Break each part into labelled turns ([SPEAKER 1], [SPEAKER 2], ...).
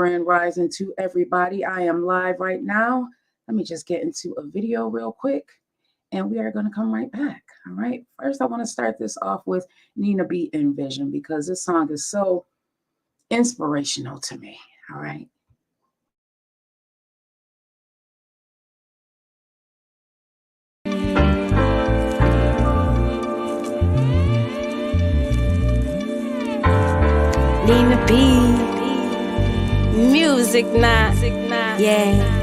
[SPEAKER 1] grand rising to everybody. I am live right now. Let me just get into a video real quick and we are going to come right back. All right. First, I want to start this off with Nina B. Envision because this song is so inspirational to me. All right.
[SPEAKER 2] Nina B. Music now. Yeah.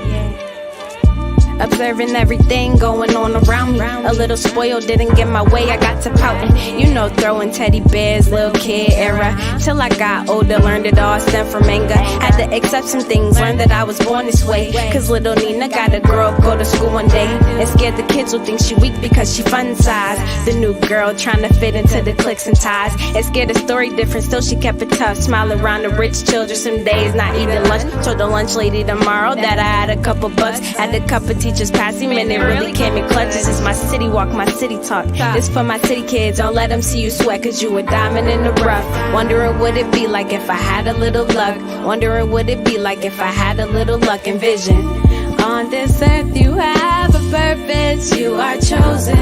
[SPEAKER 2] Observing everything going on around me. A little spoiled, didn't get my way, I got to pouting. You know, throwing teddy bears, little kid era. Till I got older, learned it all stemmed from anger. Had to accept some things, learned that I was born this way. Cause little Nina gotta grow up, go to school one day. And scared the kids will think she weak because she fun size. The new girl trying to fit into the cliques and ties. And scared the story different, still she kept it tough. Smiling around the rich children, some days not eating lunch. Told the lunch lady tomorrow that I had a couple bucks. Had a couple teachers passing, man, it really came in clutch. This is my city walk, my city talk. This for my city kids, don't let them see you sweat, cause you a diamond in the rough. Wondering what it be like if I had a little luck. Wondering what it be like if I had a little luck and vision. On this earth you have a purpose, you are chosen.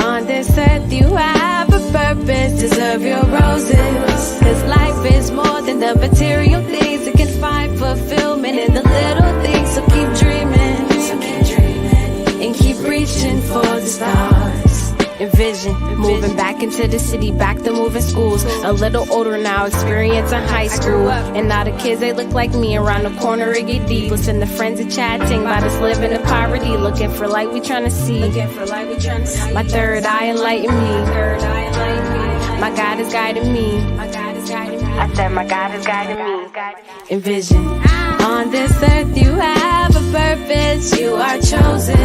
[SPEAKER 2] On this earth you have a purpose, deserve your roses. Cause life is more than the material things, it can find fulfillment in the little things. So keep dreaming, and keep reaching for the stars. Envision, moving back into the city, back to moving schools. A little older now, experiencing high school. And now the kids, they look like me. Around the corner, it get deep. Listen to friends and chatting about us living in poverty. Looking for light, we trying to see. My third eye enlighten me. My God is guiding me. I said my God is guiding me. Envision. On this earth you have a purpose, you are chosen.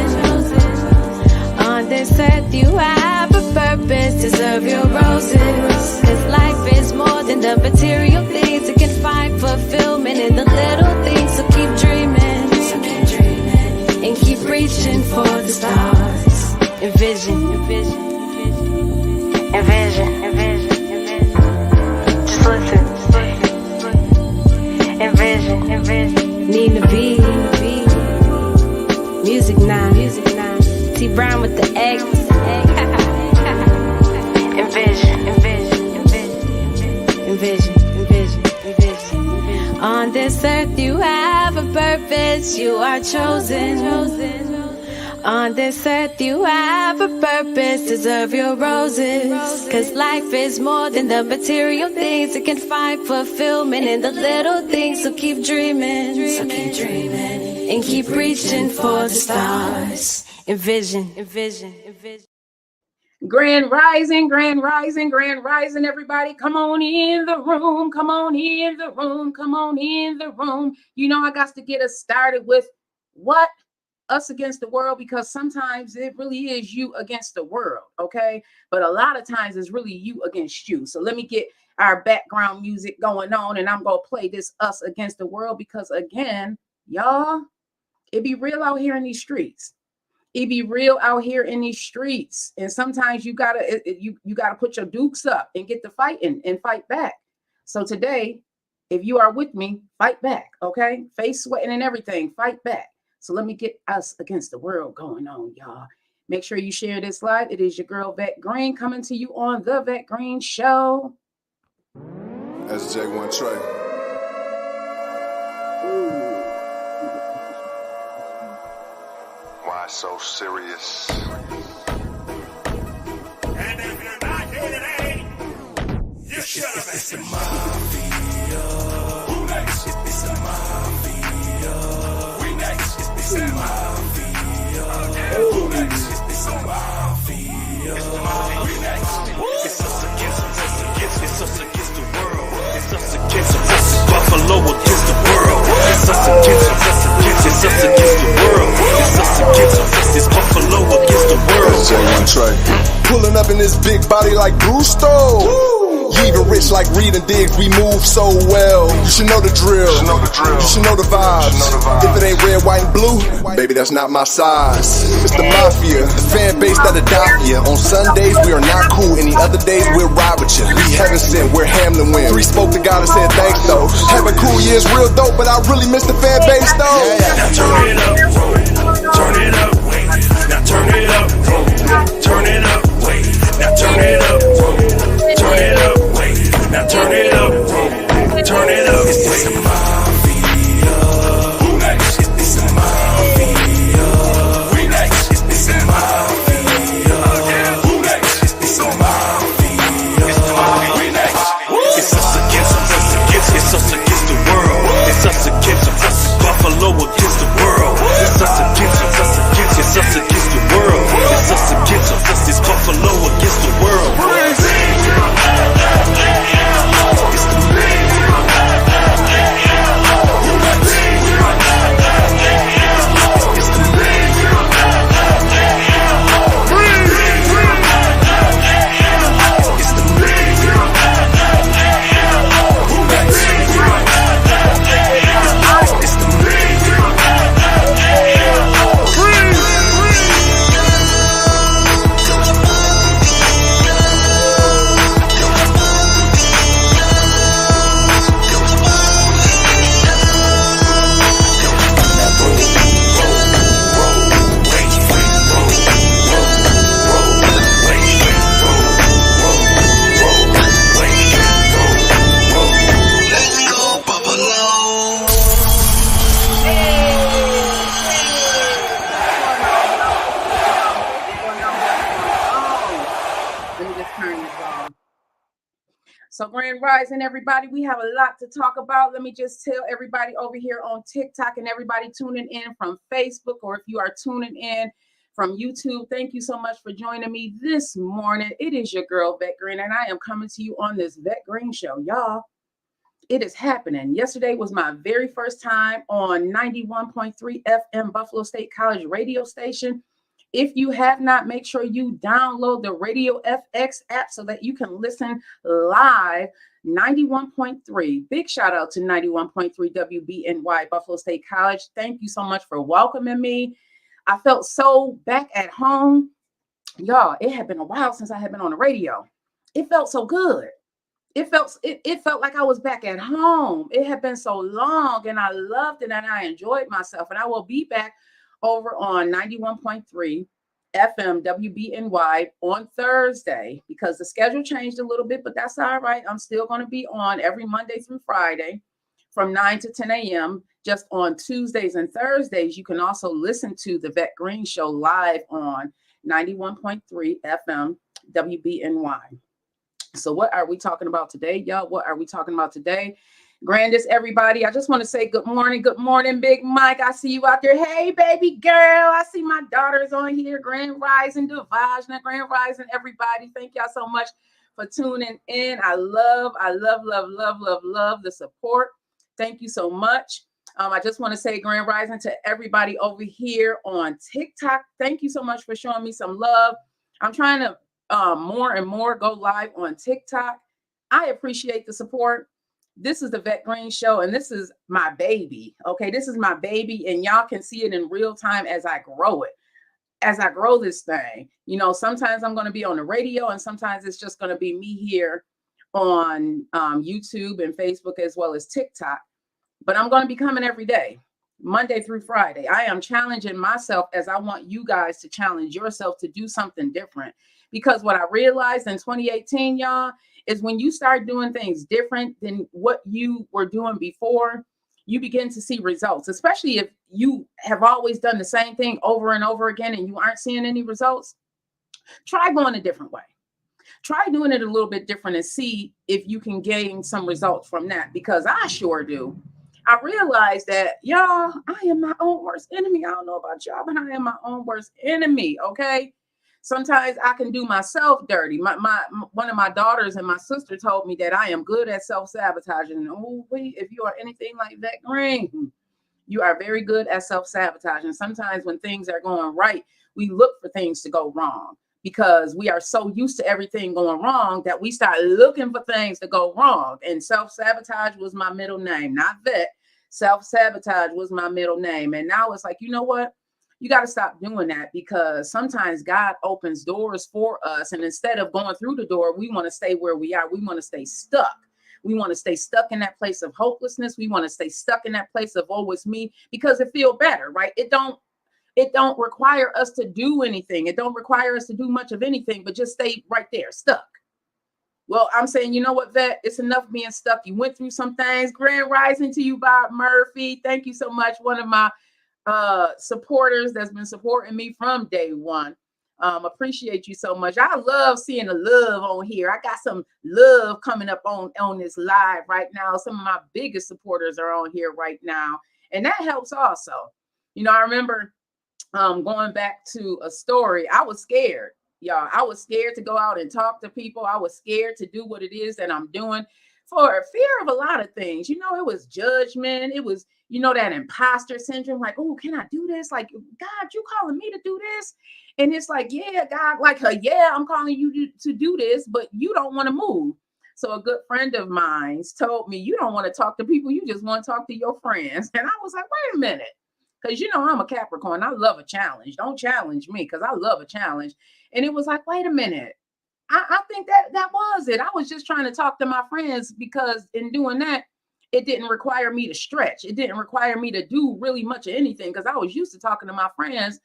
[SPEAKER 2] On this earth you have a purpose, deserve your roses. Cause life is more than the material things, it can find fulfillment in the little things. So keep dreaming, and keep reaching for the stars. Envision, just listen. Envision. Nina B. Music now. T Brown with the X. Envision. On this earth you have a purpose, you are chosen. On this earth you have a purpose, deserve your roses. Cause life is more than the material things, it can find fulfillment in the little things. So keep dreaming, and keep reaching for the stars. Envision.
[SPEAKER 1] Grand rising, everybody. Come on in the room. You know, I got to get us started with what? Us against the world, because sometimes it really is you against the world, okay? But a lot of times it's really you against you. So let me get our background music going on, and I'm gonna play this Us Against the World, because again, y'all, it be real out here in these streets. And sometimes you gotta put your dukes up and get to fighting and fight back. So today, if you are with me, fight back, okay? Face sweating and everything, fight back. So let me get Us Against the World going on, y'all. Make sure you share this live. It is your girl, Vette Green, coming to you on the Vette Green Show.
[SPEAKER 3] That's J1 Trey. Why so serious?
[SPEAKER 4] And if you're not here today, you should have been. It's the mafia. Who next? It's the mafia. We next. It's the mafia. Who next? It's the mafia. We next. It's us against the world. It's us against Buffalo against the world. It's us against the world. It's us against it's Buffalo against the world.
[SPEAKER 3] That's J1 Trey. Pulling up in this big body like Gusto. You even rich like Reed and Diggs, we move so well. You should know the drill. You should know the vibes. If it ain't red, white, and blue, baby, that's not my size. It's the mafia, the fan base that adopt ya. On Sundays, we are not cool. Any other days, we'll ride with ya. We heaven sent, we're Hamlin win. 3 spoke to God and said thanks though. Having cool years real dope, but I really miss the fan base though.
[SPEAKER 4] Now turn it up, turn it up, wait. Now turn it up, turn it up, wait. Now turn it up, turn it up, wait. Now turn it up, turn it up, wait. It's the mafia. Who next? It's the mafia. We next. It's the mafia. Who next? It's the mafia. We next. It's us against it's us against the world. It's us against us. Buffalo against the world. It's us against it's us against the world. It's us against us. It's Buffalo against the world. It's the
[SPEAKER 1] So Grand Rising, everybody, we have a lot to talk about. Let me just tell everybody over here on TikTok and everybody tuning in from Facebook, or if you are tuning in from YouTube, thank you so much for joining me this morning. It is your girl, Vette Green, and I am coming to you on this Vette Green Show. Y'all, it is happening. Yesterday was my very first time on 91.3 FM Buffalo State College radio station. If you have not, make sure you download the Radio FX app so that you can listen live. 91.3. Big shout out to 91.3 WBNY Buffalo State College. Thank you so much for welcoming me. I felt so back at home. Y'all, it had been a while since I had been on the radio. It felt so good. It felt like I was back at home. It had been so long, and I loved it, and I enjoyed myself. And I will be back over on 91.3 FM WBNY on Thursday, because the schedule changed a little bit, but that's all right. I'm still going to be on every Monday through Friday from 9 to 10 a.m. Just on Tuesdays and Thursdays, you can also listen to the Vette Green Show live on 91.3 FM WBNY. So what are we talking about today, y'all? What are we talking about today? Grandest, everybody, I just want to say good morning, Big Mike. I see you out there. Hey, baby girl, I see my daughters on here. Grand Rising, Devajna, Grand Rising, everybody. Thank y'all so much for tuning in. I love the support. Thank you so much. I just want to say Grand Rising to everybody over here on TikTok. Thank you so much for showing me some love. I'm trying to more and more go live on TikTok. I appreciate the support. This is the Vette Green Show, and this is my baby. Okay, this is my baby, and y'all can see it in real time as I grow it. As I grow this thing, you know, sometimes I'm going to be on the radio, and sometimes it's just going to be me here on YouTube and Facebook as well as TikTok. But I'm going to be coming every day, Monday through Friday. I am challenging myself as I want you guys to challenge yourself to do something different. Because what I realized in 2018, y'all, is when you start doing things different than what you were doing before, you begin to see results, especially if you have always done the same thing over and over again and you aren't seeing any results. Try going a different way. Try doing it a little bit different and see if you can gain some results from that, because I sure do. I realized that, y'all, I am my own worst enemy. I don't know about y'all, but I am my own worst enemy, okay? Sometimes I can do myself dirty. One of my daughters and my sister told me that I am good at self-sabotaging. Oh, if you are anything like Vette Green, you are very good at self-sabotaging. Sometimes when things are going right, we look for things to go wrong. because we are so used to everything going wrong that we start looking for things to go wrong. And self-sabotage was my middle name, not vet. Self-sabotage was my middle name. And now it's like, you know what? You got to stop doing that, because sometimes God opens doors for us. And instead of going through the door, we want to stay where we are. We want to stay stuck. We want to stay stuck in that place of hopelessness. We want to stay stuck in that place of, oh, it's me, because it feels better, right? It don't require us to do anything. It don't require us to do much of anything, but just stay right there, stuck. Well, I'm saying, you know what, Vet? It's enough being stuck. You went through some things. Grand rising to you, Bob Murphy. Thank you so much. One of my supporters that's been supporting me from day one. Appreciate you so much. I love seeing the love on here. I got some love coming up on this live right now. Some of my biggest supporters are on here right now, and that helps also. You know, I remember going back to a story. I was scared, y'all. I was scared to go out and talk to people. I was scared to do what it is that I'm doing for fear of a lot of things. You know, it was judgment. It was, you know, that imposter syndrome. Like, oh, can I do this? Like, God, you calling me to do this? And it's like, yeah, God, like, yeah, I'm calling you to do this, but you don't want to move. So a good friend of mine told me, you don't want to talk to people. You just want to talk to your friends. And I was like, wait a minute. Because, you know, I'm a Capricorn. I love a challenge. Don't challenge me, because I love a challenge. And it was like, wait a minute. I think that was it. I was just trying to talk to my friends, because in doing that, it didn't require me to stretch. It didn't require me to do really much of anything, because I was used to talking to my friends.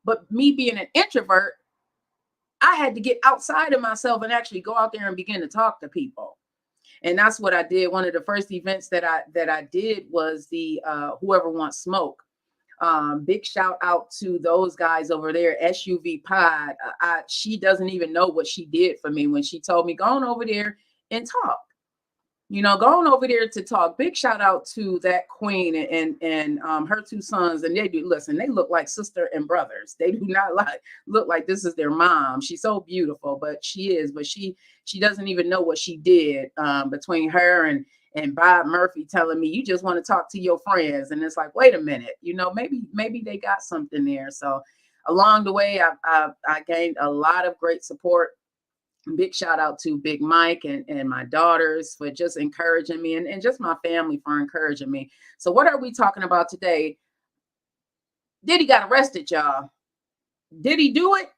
[SPEAKER 1] But me being an introvert, I had to get outside of myself and actually go out there and begin to talk to people. And that's what I did. One of the first events that I did was the Whoever Wants Smoke. Big shout out to those guys over there, SUV Pod. She doesn't even know what she did for me when she told me, go on over there and talk. You know, going over there to talk. Big shout out to that queen and her two sons. And they do, listen, they look like sister and brothers. They do not look like this is their mom. She's so beautiful, but she is. But she doesn't even know what she did between her and Bob Murphy telling me, you just want to talk to your friends. And it's like, wait a minute, you know, maybe they got something there. So along the way, I gained a lot of great support. Big shout out to Big Mike and my daughters for just encouraging me, and just my family for encouraging me. So what are we talking about today? Diddy got arrested, y'all. Did he do it?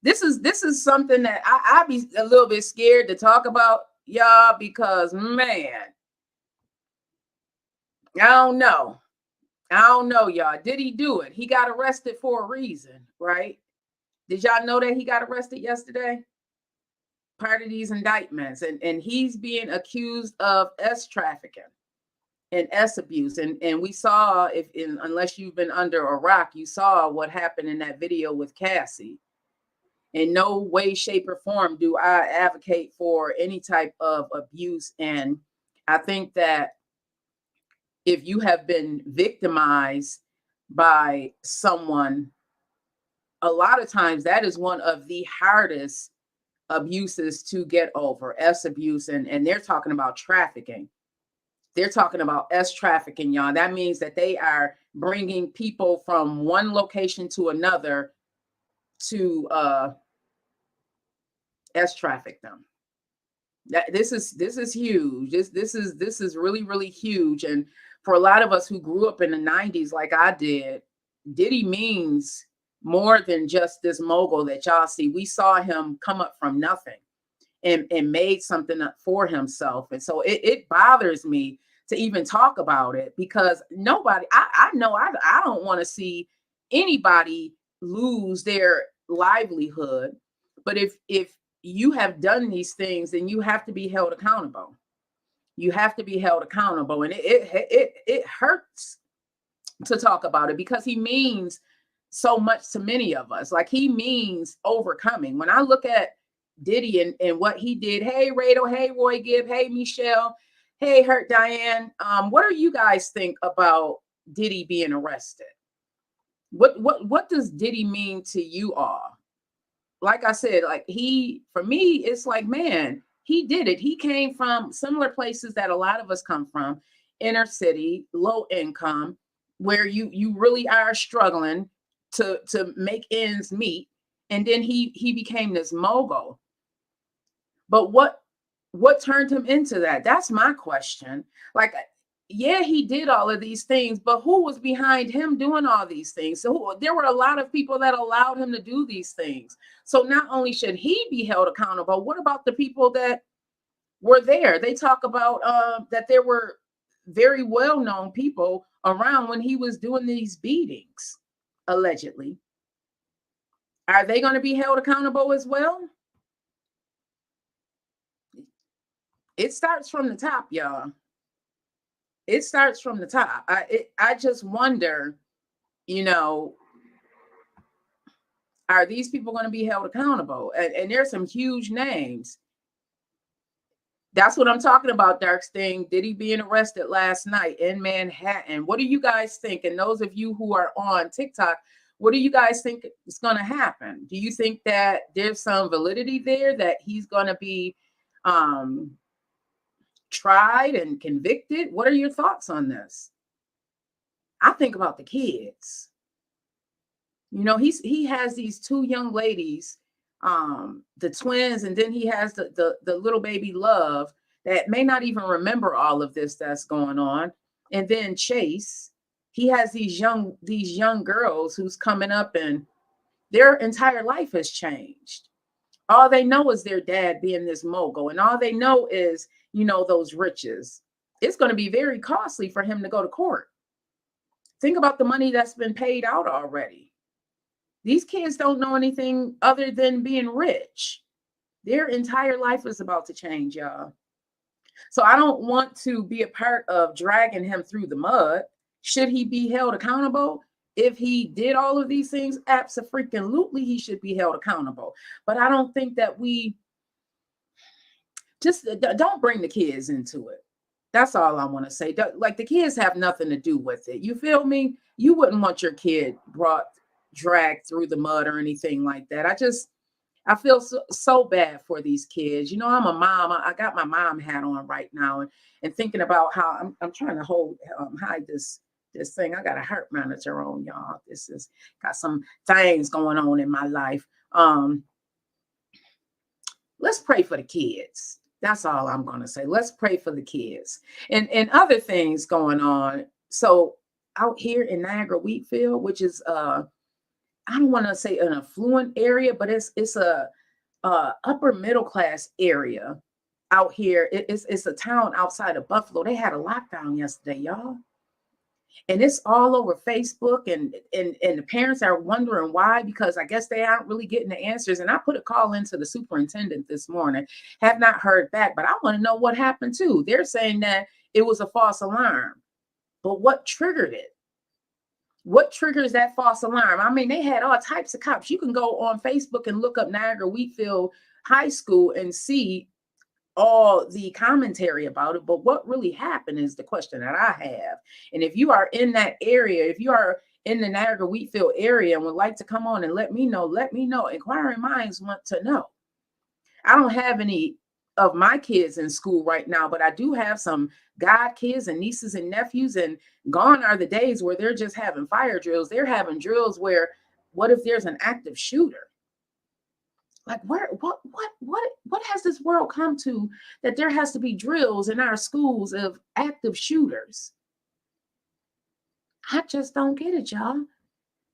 [SPEAKER 1] This is something that I be a little bit scared to talk about, y'all, because man, I don't know, y'all. Did he do it? He got arrested for a reason, right? Did y'all know that he got arrested yesterday? Part of these indictments, and he's being accused of S trafficking and S abuse. And we saw, unless you've been under a rock, you saw what happened in that video with Cassie. In no way, shape, or form do I advocate for any type of abuse. And I think that if you have been victimized by someone, a lot of times that is one of the hardest abuses to get over. S abuse, and they're talking about trafficking. They're talking about S trafficking, y'all. That means that they are bringing people from one location to another to S traffic them. This is huge. This is really, really huge. And for a lot of us who grew up in the 90s like I did, Diddy means more than just this mogul that y'all see. We saw him come up from nothing and made something up for himself. And so it bothers me to even talk about it, because nobody, I know I don't want to see anybody lose their livelihood. But if you have done these things, then you have to be held accountable. You have to be held accountable. And it hurts to talk about it, because he means so much to many of us. Like, he means overcoming. When I look at Diddy and what he did, hey Rado, hey Roy Gibb, hey Michelle, hey Hurt Diane, what do you guys think about Diddy being arrested? What does Diddy mean to you all? Like I said, like, for me, it's like, man, he did it. He came from similar places that a lot of us come from, inner city, low income, where you really are struggling to make ends meet. and then he became this mogul. But what turned him into that? That's my question. Like, yeah, he did all of these things, but who was behind him doing all these things? So there were a lot of people that allowed him to do these things. So not only should he be held accountable, what about the people that were there? They talk about that there were very well-known people around when he was doing these beatings, allegedly. Are they going to be held accountable as well? It starts from the top, y'all. It starts from the top. I just wonder, you know, are these people going to be held accountable? And there's some huge names. That's what I'm talking about, Dark's thing. Diddy being arrested last night in Manhattan. What do you guys think? And those of you who are on TikTok, what do you guys think is going to happen? Do you think that there's some validity there, that he's going to be tried and convicted? What are your thoughts on this? I think about the kids. You know, he has these two young ladies, the twins, and then he has the little baby Love that may not even remember all of this that's going on. And then Chase, he has these young girls who's coming up, and their entire life has changed. All they know is their dad being this mogul, and all they know is, you know, those riches. It's going to be very costly for him to go to court. Think about the money that's been paid out already. These kids don't know anything other than being rich. Their entire life is about to change, y'all. So I don't want to be a part of dragging him through the mud. Should he be held accountable? If he did all of these things, absolutely he should be held accountable. But I don't think that we just don't bring the kids into it. That's all I want to say. Like, the kids have nothing to do with it. You feel me? You wouldn't want your kid dragged through the mud or anything like that. I feel so bad for these kids. You know, I'm a mom. I got my mom hat on right now, and thinking about how I'm trying to hide this thing. I got a heart monitor on, y'all. This is got some things going on in my life. Let's pray for the kids. That's all I'm going to say. Let's pray for the kids and other things going on. So out here in Niagara-Wheatfield, which is I don't want to say an affluent area, but it's a upper middle class area out here. It's a town outside of Buffalo. They had a lockdown yesterday, y'all. And it's all over Facebook, and the parents are wondering why, because I guess they aren't really getting the answers. And I put a call into the superintendent this morning, have not heard back, but I want to know what happened too. They're saying that it was a false alarm, but what triggered it? What triggers that false alarm? I mean, they had all types of cops. You can go on Facebook and look up Niagara-Wheatfield High School and see all the commentary about it. But what really happened is the question that I have. And if you are in that area, if you are in the Niagara-Wheatfield area and would like to come on and let me know. Inquiring minds want to know. I don't have any of my kids in school right now, but I do have some god kids and nieces and nephews, and gone are the days where they're just having fire drills. They're having drills where, what if there's an active shooter? Like, what has this world come to, that there has to be drills in our schools of active shooters? I just don't get it, y'all.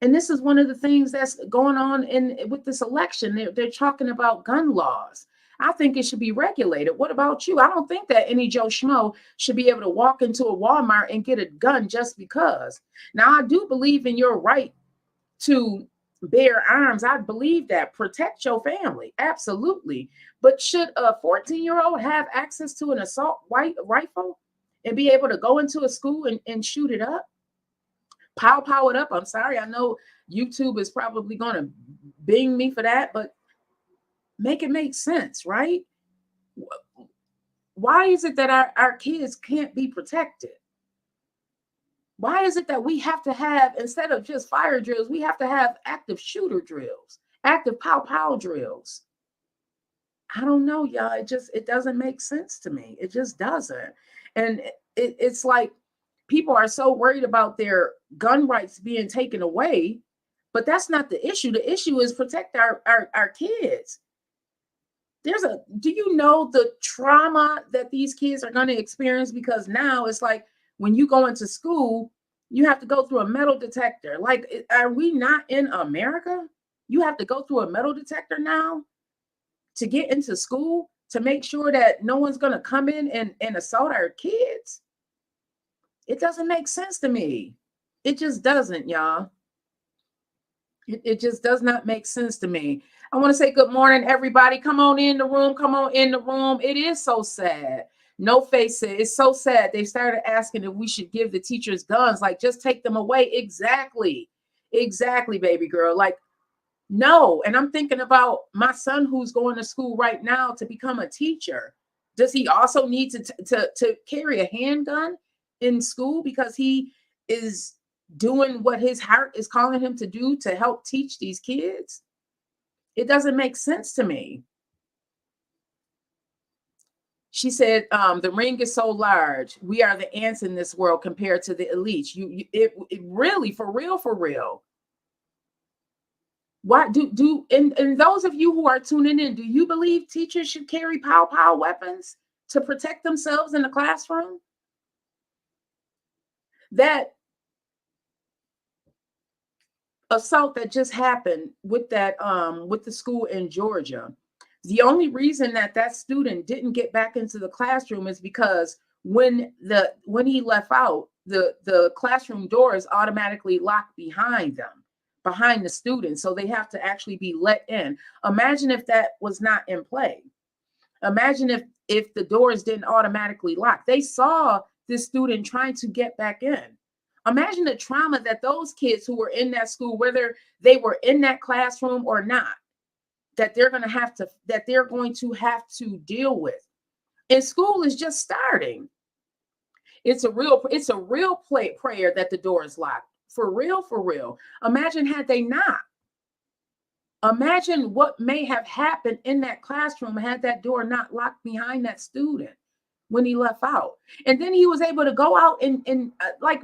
[SPEAKER 1] And this is one of the things that's going on with this election. They're talking about gun laws. I think it should be regulated. What about you? I don't think that any Joe Schmo should be able to walk into a Walmart and get a gun just because. Now, I do believe in your right to bear arms. I believe that. Protect your family. Absolutely. But should a 14-year-old have access to an assault rifle and be able to go into a school and shoot it up? Pow it up. I'm sorry. I know YouTube is probably going to bing me for that, but make it make sense, right? Why is it that our kids can't be protected? Why is it that we have to have, instead of just fire drills, we have to have active shooter drills, active pow drills? I don't know, y'all. It doesn't make sense to me. It just doesn't. And it's like people are so worried about their gun rights being taken away But that's not the issue. The issue is protect our kids. Do you know the trauma that these kids are going to experience? Because now it's like when you go into school, you have to go through a metal detector. Like, are we not in America? You have to go through a metal detector now to get into school to make sure that no one's going to come in and assault our kids. It doesn't make sense to me. It just doesn't, y'all. It just does not make sense to me. I want to say good morning, everybody. Come on in the room. Come on in the room. It is so sad. No Face it. It's so sad. They started asking if we should give the teachers guns. Like, just take them away. Exactly. Exactly, baby girl. Like, no. And I'm thinking about my son who's going to school right now to become a teacher. Does he also need to carry a handgun in school because he is doing what his heart is calling him to do to help teach these kids? It doesn't make sense to me. She said, the ring is so large. We are the ants in this world compared to the elites. It really, for real. Why and those of you who are tuning in, do you believe teachers should carry pow weapons to protect themselves in the classroom? That assault that just happened with the school in Georgia, the only reason that student didn't get back into the classroom is because when he left out, the classroom doors automatically locked behind the student, so they have to actually be let in. Imagine if that was not in play. Imagine if the doors didn't automatically lock. They saw this student trying to get back in. Imagine the trauma that those kids who were in that school, whether they were in that classroom or not, that they're going to have to deal with. And school is just starting. It's a real prayer that the door is locked. For real. Imagine had they not. Imagine what may have happened in that classroom had that door not locked behind that student when he left out. And then he was able to go out and like,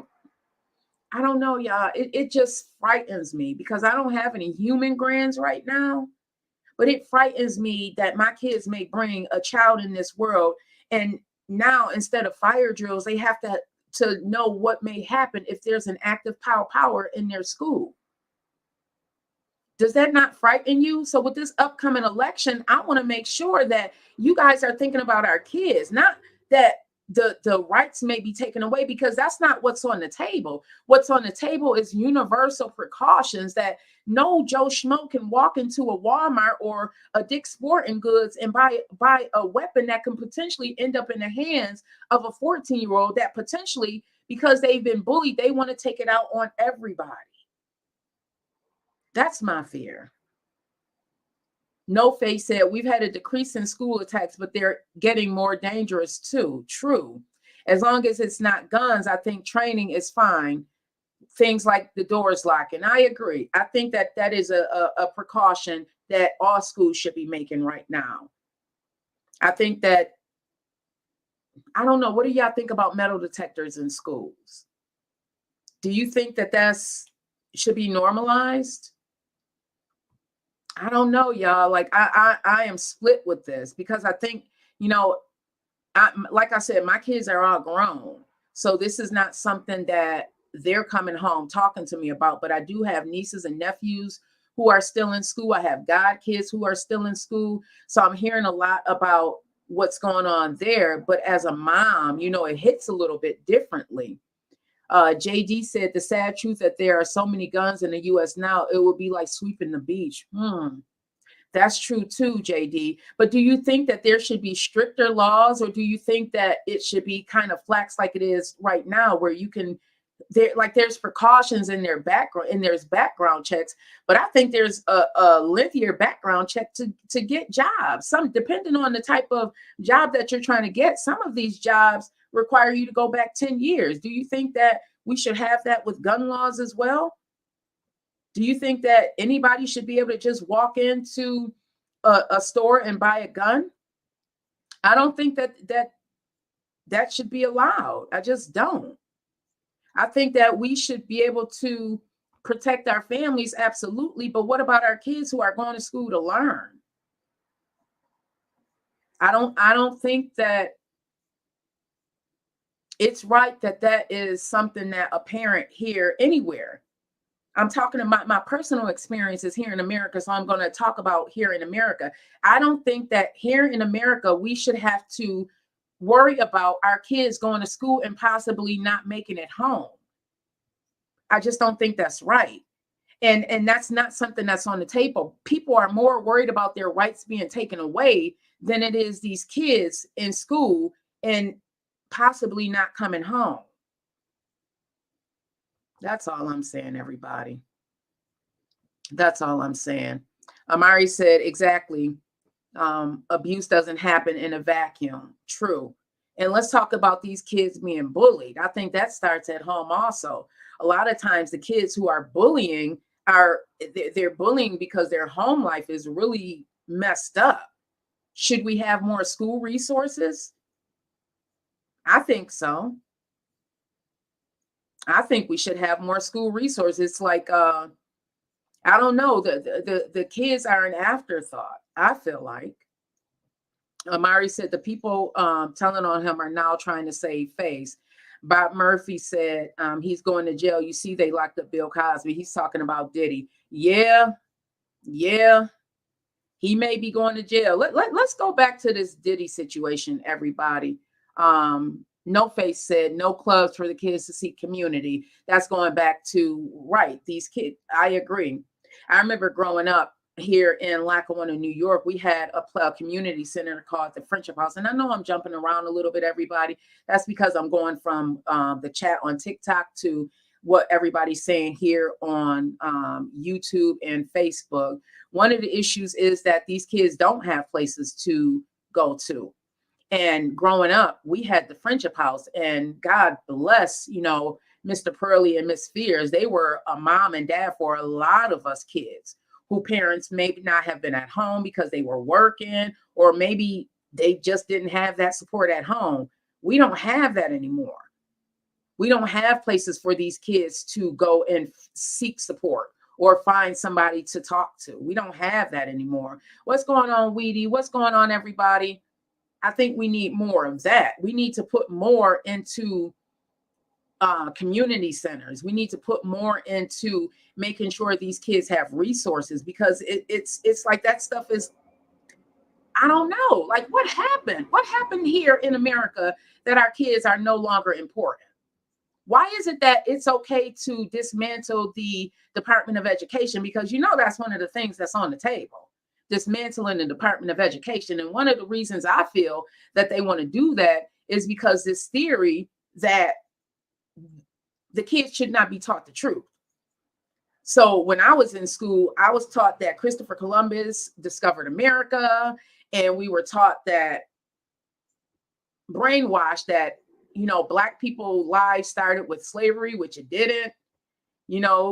[SPEAKER 1] I don't know, y'all. It just frightens me because I don't have any human grands right now. But it frightens me that my kids may bring a child in this world, and now instead of fire drills, they have to know what may happen if there's an active power in their school. Does that not frighten you? So with this upcoming election, I want to make sure that you guys are thinking about our kids, not that the rights may be taken away, because that's not what's on the table. What's on the table is universal precautions that no Joe Schmo can walk into a Walmart or a Dick's Sporting Goods and buy a weapon that can potentially end up in the hands of a 14-year-old that potentially, because they've been bullied, they want to take it out on everybody. That's my fear. No Face said, we've had a decrease in school attacks, but they're getting more dangerous too. True. As long as it's not guns, I think training is fine. Things like the doors locking. I agree. I think that is a precaution that all schools should be making right now. I think that, I don't know, what do y'all think about metal detectors in schools? Do you think that should be normalized? I don't know, y'all. Like, I am split with this because I think, like I said, my kids are all grown. So this is not something that they're coming home talking to me about, but I do have nieces and nephews who are still in school. I have godkids who are still in school. So I'm hearing a lot about what's going on there. But as a mom, it hits a little bit differently. JD said the sad truth that there are so many guns in the U.S. now, it would be like sweeping the beach. That's true too, JD. But do you think that there should be stricter laws, or do you think that it should be kind of lax like it is right now, where you can, there's precautions in their background, and there's background checks, but I think there's a lengthier background check to get jobs. Some, depending on the type of job that you're trying to get, some of these jobs require you to go back 10 years. Do you think that we should have that with gun laws as well? Do you think that anybody should be able to just walk into a store and buy a gun? I don't think that should be allowed. I just don't. I think that we should be able to protect our families, absolutely. But what about our kids who are going to school to learn? I don't think that it's right that that is something that a parent here anywhere. I'm talking about my personal experiences here in America, so I'm going to talk about here in America. I don't think that here in America we should have to worry about our kids going to school and possibly not making it home. I just don't think that's right. And that's not something that's on the table. People are more worried about their rights being taken away than it is these kids in school and possibly not coming home. That's all I'm saying, everybody. That's all I'm saying. Amari said, exactly. Abuse doesn't happen in a vacuum. True. And let's talk about these kids being bullied. I think that starts at home also. A lot of times the kids who are bullying they're bullying because their home life is really messed up. Should we have more school resources? I think so. I think we should have more school resources. It's like I don't know, the kids are an afterthought, I feel like. Amari said the people telling on him are now trying to save face. Bob Murphy said he's going to jail. You see, they locked up Bill Cosby. He's talking about Diddy. Yeah. He may be going to jail. Let's go back to this Diddy situation, everybody. No Face said no clubs for the kids to seek community. That's going back to, right, these kids. I agree. I remember growing up here in Lackawanna, New York, we had a community center called the Friendship House. And I know I'm jumping around a little bit, everybody. That's because I'm going from the chat on TikTok to what everybody's saying here on YouTube and Facebook. One of the issues is that these kids don't have places to go to. And growing up, we had the Friendship House, and God bless, Mr. Pearlie and Miss Fears. They were a mom and dad for a lot of us kids who parents maybe not have been at home because they were working, or maybe they just didn't have that support at home. We don't have that anymore. We don't have places for these kids to go and seek support or find somebody to talk to. We don't have that anymore. What's going on, Weedy? What's going on, everybody? I think we need more of that. We need to put more into community centers. We need to put more into making sure these kids have resources, because it's like that stuff is, I don't know, like what happened here in America that our kids are no longer important? Why is it that it's okay to dismantle the Department of Education? Because that's one of the things that's on the table, dismantling the Department of Education. And one of the reasons I feel that they want to do that is because this theory that the kids should not be taught the truth. So when I was in school, I was taught that Christopher Columbus discovered America, and we were taught that, brainwashed that, Black people lives started with slavery, which it didn't.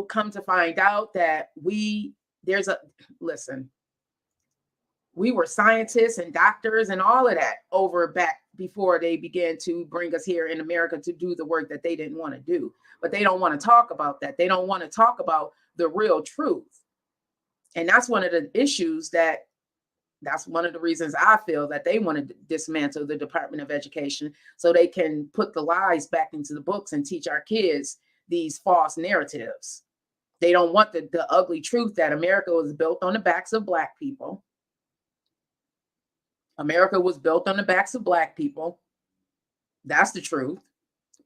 [SPEAKER 1] Come to find out that we were scientists and doctors and all of that over back before they began to bring us here in America to do the work that they didn't want to do. But they don't want to talk about that. They don't want to talk about the real truth. And that's one of the issues that's one of the reasons I feel that they want to dismantle the Department of Education, so they can put the lies back into the books and teach our kids these false narratives. They don't want the ugly truth that America was built on the backs of Black people. America was built on the backs of Black people. That's the truth.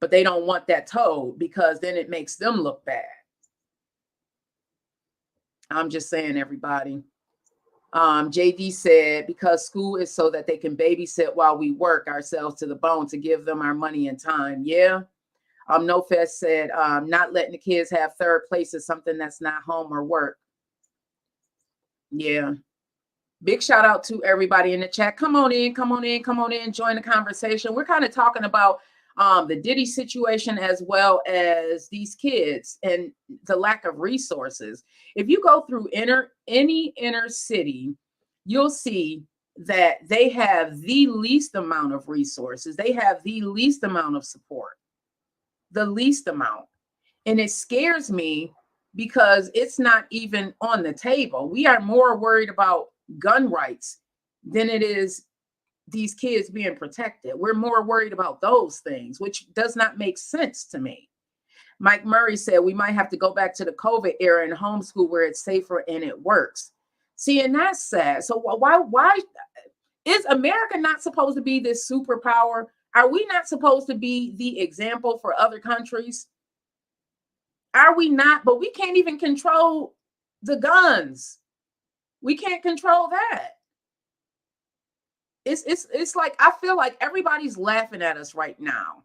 [SPEAKER 1] But they don't want that told, because then it makes them look bad. I'm just saying, everybody. JD said, because school is so that they can babysit while we work ourselves to the bone to give them our money and time. Yeah. No Fest said, not letting the kids have third place is something that's not home or work. Yeah. Big shout out to everybody in the chat. Come on in, join the conversation. We're kind of talking about the Diddy situation, as well as these kids and the lack of resources. If you go through any inner city, you'll see that they have the least amount of resources. They have the least amount of support, the least amount. And it scares me because it's not even on the table. We are more worried about gun rights than it is these kids being protected. We're more worried about those things, which does not make sense to me. Mike Murray said we might have to go back to the COVID era and homeschool where it's safer and it works. See, and that's sad. So why is America not supposed to be this superpower? Are we not supposed to be the example for other countries? Are we not? But we can't even control the guns. We can't control that. It's like I feel like everybody's laughing at us right now.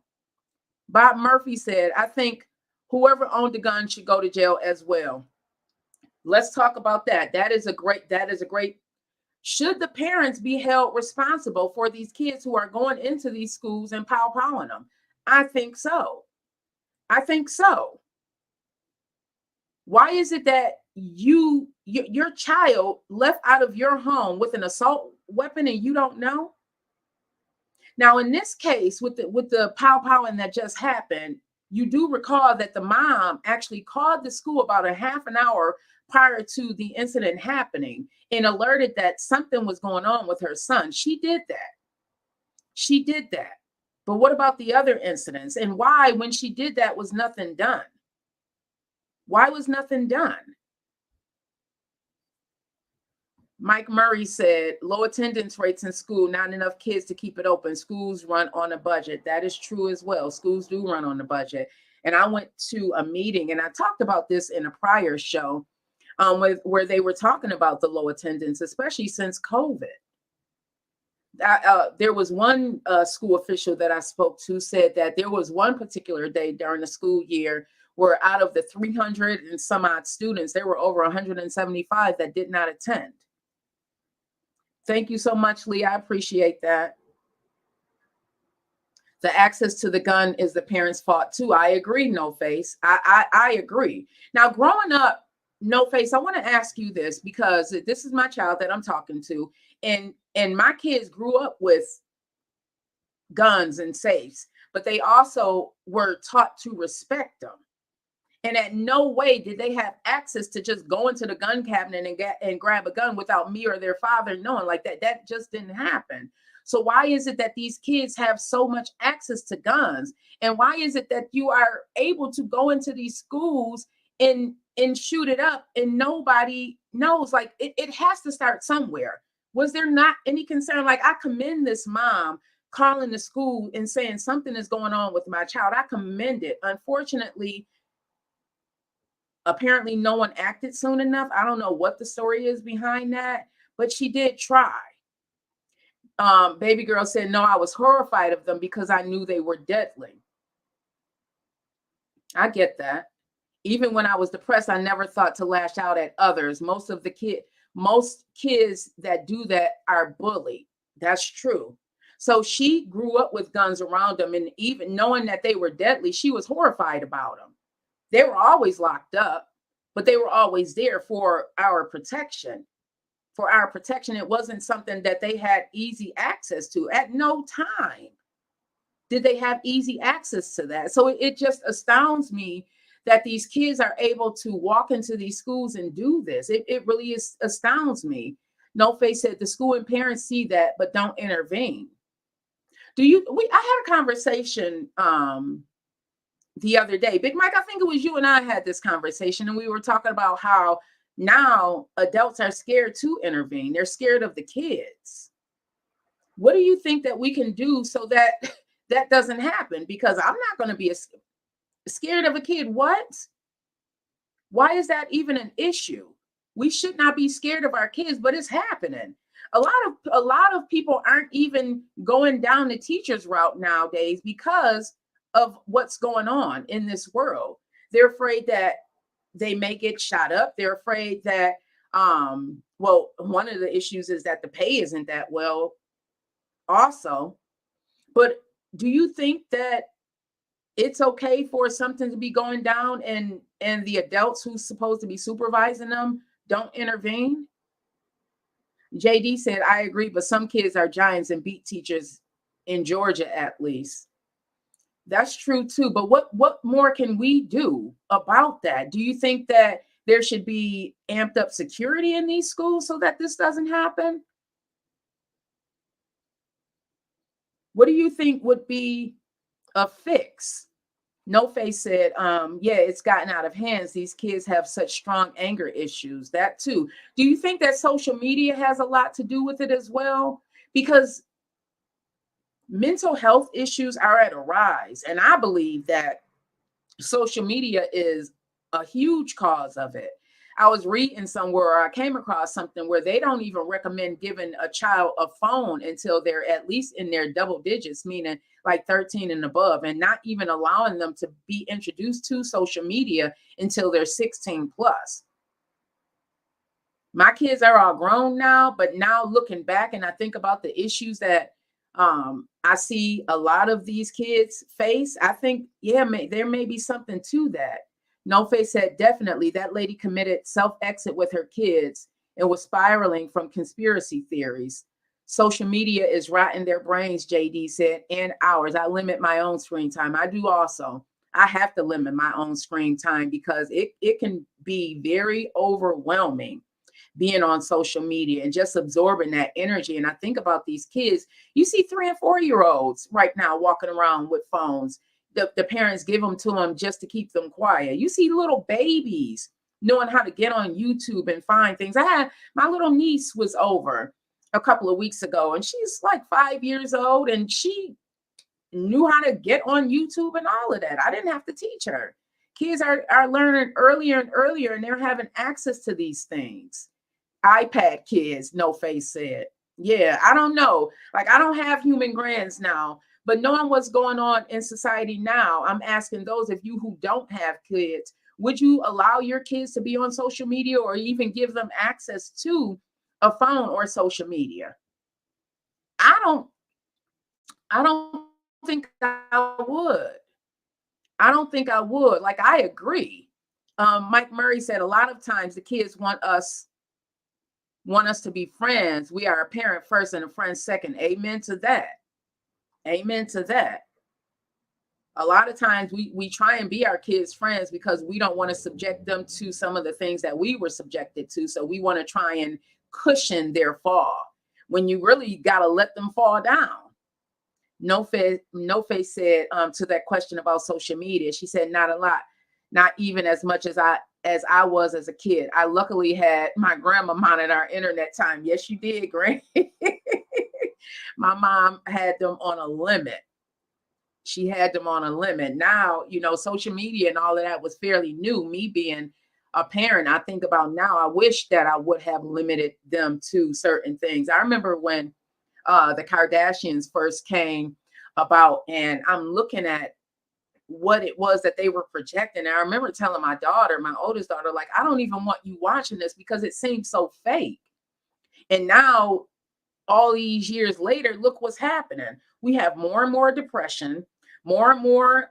[SPEAKER 1] Bob Murphy said, I think whoever owned the gun should go to jail as well. Let's talk about that. That is a great. Should the parents be held responsible for these kids who are going into these schools and powwowing them? I think so. I think so. Why is it that your child left out of your home with an assault weapon and you don't know? Now, in this case, with the powwowing that just happened, you do recall that the mom actually called the school about a half an hour prior to the incident happening and alerted that something was going on with her son. She did that. She did that. But what about the other incidents? And why, when she did that, was nothing done? Why was nothing done? Mike Murray said, low attendance rates in school, not enough kids to keep it open. Schools run on a budget. That is true as well. Schools do run on a budget. And I went to a meeting, and I talked about this in a prior show, where they were talking about the low attendance, especially since COVID. There was one school official that I spoke to said that there was one particular day during the school year where out of the 300 and some odd students, there were over 175 that did not attend. Thank you so much, Lee. I appreciate that. The access to the gun is the parents' fault too. I agree, No Face. I agree. Now, growing up, No Face, I want to ask you this, because this is my child that I'm talking to, and my kids grew up with guns and safes, but they also were taught to respect them. And at no way did they have access to just go into the gun cabinet and grab a gun without me or their father knowing. Like that just didn't happen. So why is it that these kids have so much access to guns? And why is it that you are able to go into these schools and shoot it up and nobody knows? Like it has to start somewhere. Was there not any concern? Like, I commend this mom calling the school and saying something is going on with my child. I commend it. Unfortunately, apparently no one acted soon enough. I don't know what the story is behind that, but she did try. Baby girl said, no, I was horrified of them because I knew they were deadly. I get that. Even when I was depressed, I never thought to lash out at others. Most kids that do that are bullied. That's true. So she grew up with guns around them, and even knowing that they were deadly, she was horrified about them. They were always locked up, but they were always there for our protection. For our protection, it wasn't something that they had easy access to. At no time did they have easy access to that. So it just astounds me that these kids are able to walk into these schools and do this. It really astounds me. No Face said the school and parents see that, but don't intervene. I had a conversation the other day. Big Mike, I think it was you and I had this conversation, and we were talking about how now adults are scared to intervene. They're scared of the kids. What do you think that we can do so that that doesn't happen? Because I'm not going to be scared of a kid. What? Why is that even an issue? We should not be scared of our kids, but it's happening. A lot of people aren't even going down the teacher's route nowadays because of what's going on in this world. They're afraid that they may get shot up. They're afraid that, one of the issues is that the pay isn't that well also. But do you think that it's okay for something to be going down and the adults who's supposed to be supervising them don't intervene? JD said, I agree, but some kids are giants and beat teachers in Georgia, at least. That's true too. But what more can we do? about that? Do you think that there should be amped up security in these schools so that this doesn't happen? What do you think would be a fix? No Face said, yeah, it's gotten out of hands. These kids have such strong anger issues. That too. Do you think that social media has a lot to do with it as well? Because mental health issues are at a rise. And I believe that social media is a huge cause of it. I was reading somewhere, or I came across something where they don't even recommend giving a child a phone until they're at least in their double digits, meaning like 13 and above, and not even allowing them to be introduced to social media until they're 16 plus. My kids are all grown now, but now looking back and I think about the issues that I see a lot of these kids face, I think, yeah, there may be something to that. No Face said, definitely, that lady committed self-exit with her kids and was spiraling from conspiracy theories. Social media is rotting their brains, JD said, and ours. I limit my own screen time. I do also. I have to limit my own screen time because it can be very overwhelming being on social media and just absorbing that energy. And I think about these kids. You see 3 and 4-year-olds right now walking around with phones. The parents give them to them just to keep them quiet. You see little babies knowing how to get on YouTube and find things. I had my little niece was over a couple of weeks ago, and she's like 5 years old, and she knew how to get on YouTube and all of that. I didn't have to teach her. Kids are learning earlier and earlier, and they're having access to these things. iPad kids, No Face said. Yeah, I don't know. Like, I don't have human grands now, but knowing what's going on in society now, I'm asking those of you who don't have kids, would you allow your kids to be on social media or even give them access to a phone or social media? I don't think I would. I don't think I would. Like, I agree. Mike Murray said a lot of times the kids want us to be friends. We are a parent first and a friend second. Amen to that. Amen to that. A lot of times we try and be our kids' friends because we don't want to subject them to some of the things that we were subjected to. So we want to try and cushion their fall when you really got to let them fall down. No Face said to that question about social media, she said, not a lot, not even as much as I was as a kid. I luckily had my grandma monitor our internet time. Yes, you did, Grant. My mom had them on a limit. She had them on a limit. Now, social media and all of that was fairly new. Me being a parent, I think about now, I wish that I would have limited them to certain things. I remember when the Kardashians first came about, and I'm looking at what it was that they were projecting. And I remember telling my daughter, my oldest daughter, like, I don't even want you watching this because it seems so fake. And now, all these years later, look what's happening. We have more and more depression, more and more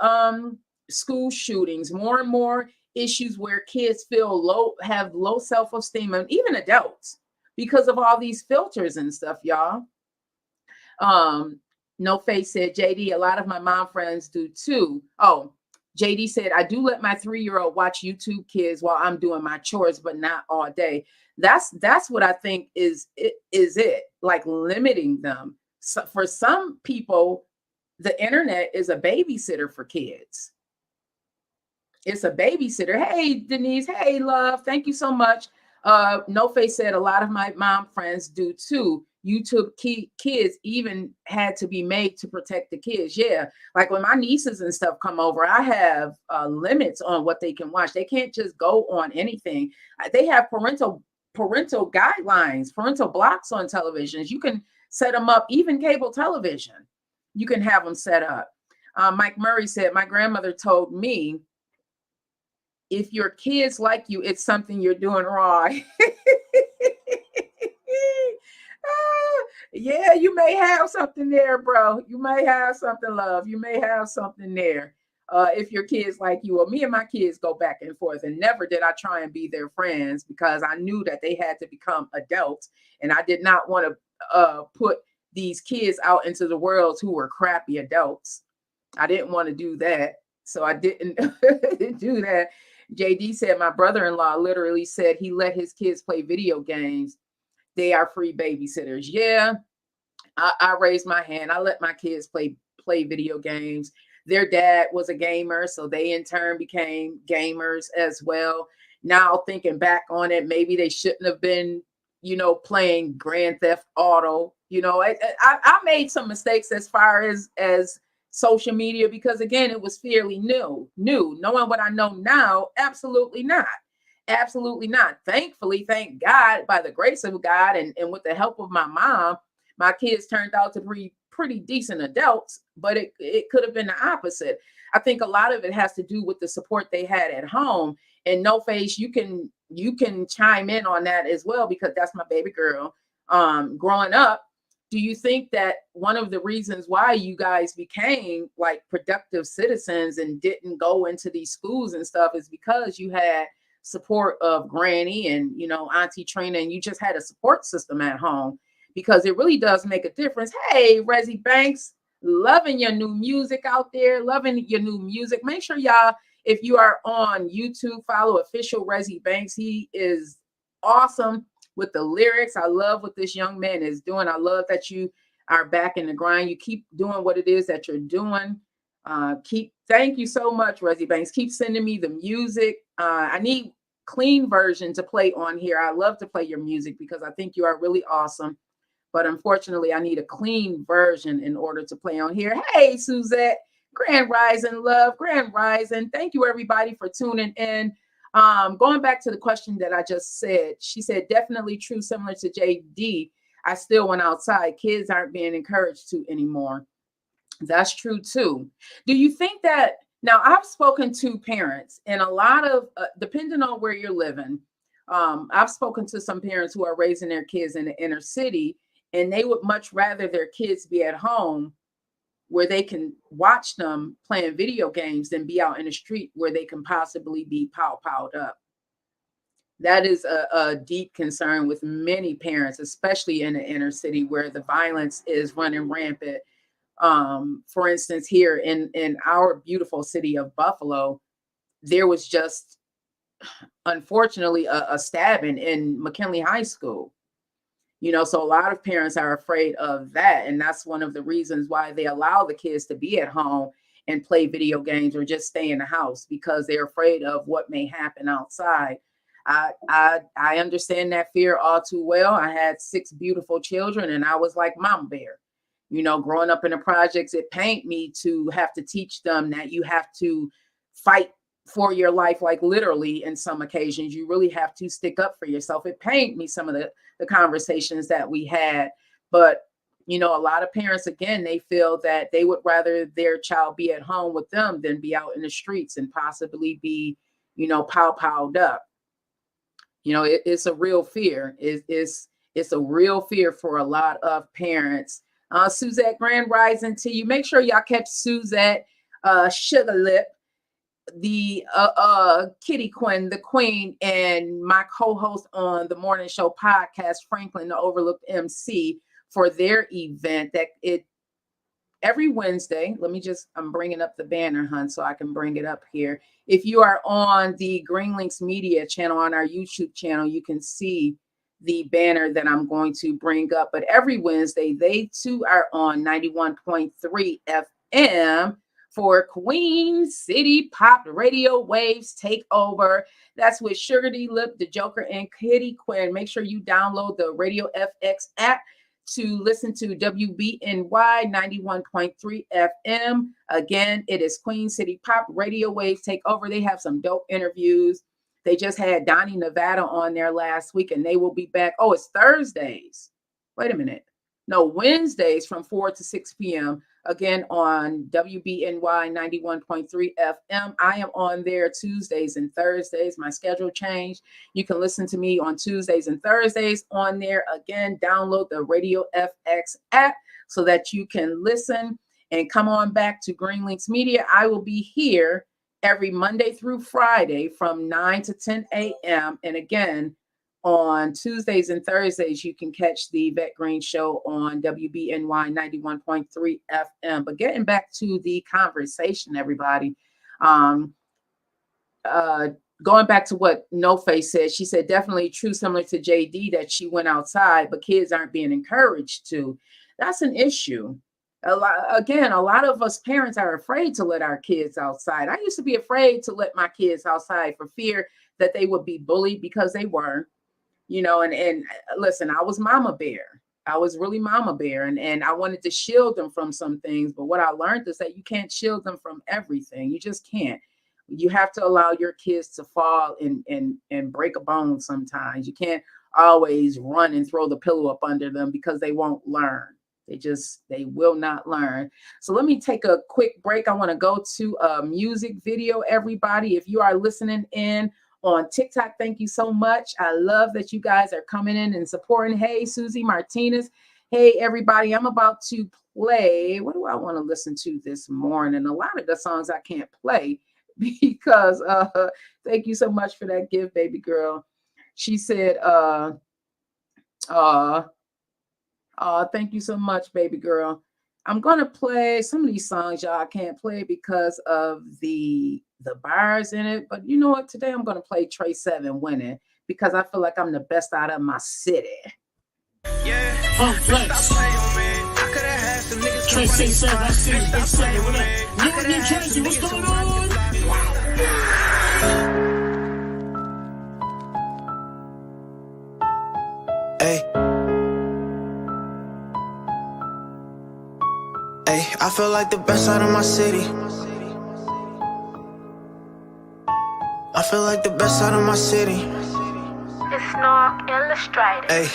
[SPEAKER 1] school shootings, more and more issues where kids have low self-esteem, and even adults, because of all these filters and stuff, y'all. No Face said, JD, a lot of my mom friends do too. Oh, JD said, I do let my 3-year-old watch YouTube Kids while I'm doing my chores, but not all day. That's what I think is it, like limiting them. So for some people, the internet is a babysitter for kids. It's a babysitter. Hey, Denise. Hey, love. Thank you so much. No Face said, a lot of my mom friends do too. YouTube Kids even had to be made to protect the kids. Yeah, like when my nieces and stuff come over, I have limits on what they can watch. They can't just go on anything. They have parental guidelines, parental blocks on televisions. You can set them up, even cable television. You can have them set up. Mike Murray said, my grandmother told me, if your kids like you, it's something you're doing wrong. Yeah, you may have something there, bro. You may have something, love. You may have something there. If your kids like you, or me and my kids go back and forth, and never did I try and be their friends because I knew that they had to become adults, and I did not want to put these kids out into the world who were crappy adults. I didn't want to do that, so I didn't do that. JD said, my brother-in-law literally said he let his kids play video games. They are free babysitters. Yeah, I raised my hand. I let my kids play video games. Their dad was a gamer, so they in turn became gamers as well. Now thinking back on it, maybe they shouldn't have been, playing Grand Theft Auto. I made some mistakes as far as social media because again, it was fairly new. Knowing what I know now, absolutely not. Absolutely not. Thankfully, thank God, by the grace of God and with the help of my mom, my kids turned out to be pretty decent adults, but it could have been the opposite. I think a lot of it has to do with the support they had at home. And No Face, you can chime in on that as well because that's my baby girl. Growing up, do you think that one of the reasons why you guys became like productive citizens and didn't go into these schools and stuff is because you had support of Granny and Auntie Trina, and you just had a support system at home? Because it really does make a difference. Hey, Rezzy Banks, loving your new music out there, loving your new music. Make sure y'all, if you are on YouTube, follow official Rezzy Banks. He is awesome with the lyrics. I love what this young man is doing. I love that you are back in the grind. You keep doing what it is that you're doing. Thank you so much, Rezzy Banks. Keep sending me the music. I need clean version to play on here. I love to play your music because I think you are really awesome. But unfortunately, I need a clean version in order to play on here. Hey, Suzette, Grand Rising, love, Grand Rising. Thank you, everybody, for tuning in. Going back to the question that I just said, she said, definitely true, similar to JD. I still went outside. Kids aren't being encouraged to anymore. That's true, too. Do you think that, now I've spoken to parents and a lot of, depending on where you're living, I've spoken to some parents who are raising their kids in the inner city, and they would much rather their kids be at home where they can watch them playing video games than be out in the street where they can possibly be powed up. That is a deep concern with many parents, especially in the inner city where the violence is running rampant. For instance, here in our beautiful city of Buffalo, there was just unfortunately a stabbing in McKinley High School. So a lot of parents are afraid of that. And that's one of the reasons why they allow the kids to be at home and play video games or just stay in the house because they're afraid of what may happen outside. I understand that fear all too well. I had 6 beautiful children and I was like Mama Bear. Growing up in the projects, it pained me to have to teach them that you have to fight for your life, like literally in some occasions, you really have to stick up for yourself. It pained me some of the conversations that we had. But, a lot of parents, again, they feel that they would rather their child be at home with them than be out in the streets and possibly be, powed up. It's a real fear. It's a real fear for a lot of parents. Suzette, Grand Rising to you. Make sure y'all catch Suzette Sugar Lip, the Kitty Quinn, the Queen, and my co-host on the morning show podcast, Franklin, the Overlooked MC, for their event that every Wednesday. I'm bringing up the banner, hun, so I can bring it up here. If you are on the Green Links Media channel on our YouTube channel, you can see the banner that I'm going to bring up. But every Wednesday, they too are on 91.3 FM for Queen City Pop Radio Waves Takeover. That's with Sugar D Lip, the Joker, and Kitty Quinn. Make sure you download the Radio FX app to listen to WBNY 91.3 FM. Again, it is Queen City Pop Radio Waves Takeover. They have some dope interviews. They just had Donnie Nevada on there last week, and they will be back. Oh, it's Thursdays. Wait a minute. No, Wednesdays from 4 to 6 p.m. Again on WBNY 91.3 FM. I am on there Tuesdays and Thursdays. My schedule changed. You can listen to me on Tuesdays and Thursdays on there. Again, download the Radio FX app so that you can listen and come on back to Green Links Media. I will be here every Monday through Friday from 9 to 10 a.m. And again, on Tuesdays and Thursdays, you can catch the VETTE Green Show on WBNY 91.3 FM. But getting back to the conversation, everybody, going back to what No Face said, she said definitely true, similar to JD, that she went outside, but kids aren't being encouraged to. That's an issue. A lot of us parents are afraid to let our kids outside. I used to be afraid to let my kids outside for fear that they would be bullied, because they were, and listen, I was mama bear. I was really mama bear, and I wanted to shield them from some things. But what I learned is that you can't shield them from everything. You just can't. You have to allow your kids to fall and break a bone sometimes. You can't always run and throw the pillow up under them, because they won't learn. They will not learn. So let me take a quick break. I want to go to a music video, everybody. If you are listening in on TikTok, thank you so much. I love that you guys are coming in and supporting. Hey, Susie Martinez. Hey, everybody. I'm about to play. What do I want to listen to this morning? A lot of the songs I can't play because thank you so much for that gift, baby girl. She said, thank you so much, baby girl. I'm gonna play some of these songs, y'all. I can't play because of the bars in it. But you know what? Today I'm gonna play Trey 7 Winning, because I feel like I'm the best out of my city.
[SPEAKER 4] Yeah, flex. Trey 7, I see it. That's it. What up? New Jersey, what's going on?
[SPEAKER 5] Hey. Hey, I feel like the best out of my city. I feel like the best out of my city.
[SPEAKER 6] It's not illustrated.
[SPEAKER 5] Hey,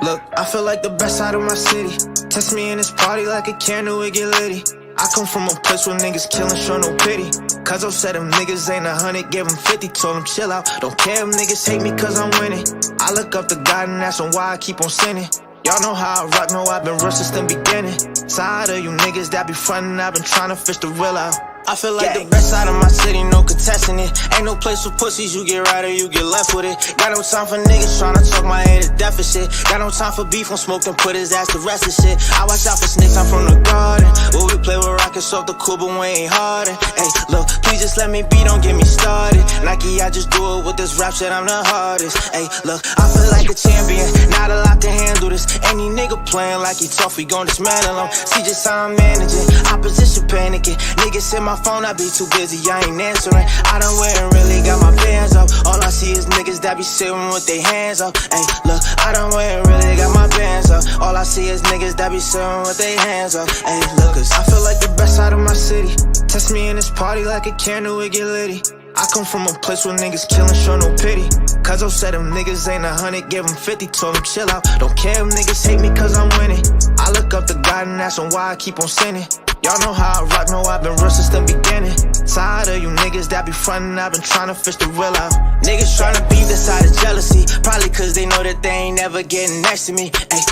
[SPEAKER 5] look, I feel like the best out of my city. Test me in this party like a candle, it get litty. I come from a place where niggas killin', show no pity. Cuz I said them niggas ain't 100, give them 50, told them chill out. Don't care if niggas hate me cause I'm winning. I look up to God and ask him why I keep on sinning. Y'all know how I rock, know I've been real since the beginning. Tired of you niggas that be frontin', I've been trying to fish the real out. I feel like the best out of my city, no contesting it. Ain't no place for pussies, you get right or you get left with it. Got no time for niggas tryna talk my head to deficit. Got no time for beef, on smoke and put his ass to rest of shit. I watch out for snakes, I'm from the garden. Where we play with rockets off the cool, but we ain't hardin'. Hey, look, please just let me be, don't get me started. Nike, I just do it with this rap shit, I'm the hardest. Hey, look, I feel like a champion, not a lot to handle this. Any nigga playing like he tough, we gon' dismantle him. See just how I'm managing, opposition panicking. Niggas hit my phone, I be too busy, I ain't answering. I done went and really got my bands up. All I see is niggas that be sitting with their hands up. Hey, look, I done went and really got my bands up. All I see is niggas that be sitting with their hands up. Hey, look, cause I feel like the best out of my city. Test me in this party like a candle, it get litty. I come from a place where niggas killin', show no pity. Cuz I said them niggas ain't 100, give them 50, told them chill out. Don't care if niggas hate me cause I'm winning. I look up to God and ask him why I keep on sinning. Y'all know how I rock, know I've been real since the beginning. Tired of you niggas that be frontin', I've been tryna fish the real out. Niggas tryna beef the side of jealousy, probably cause they know that they ain't never getting next to me. Ay,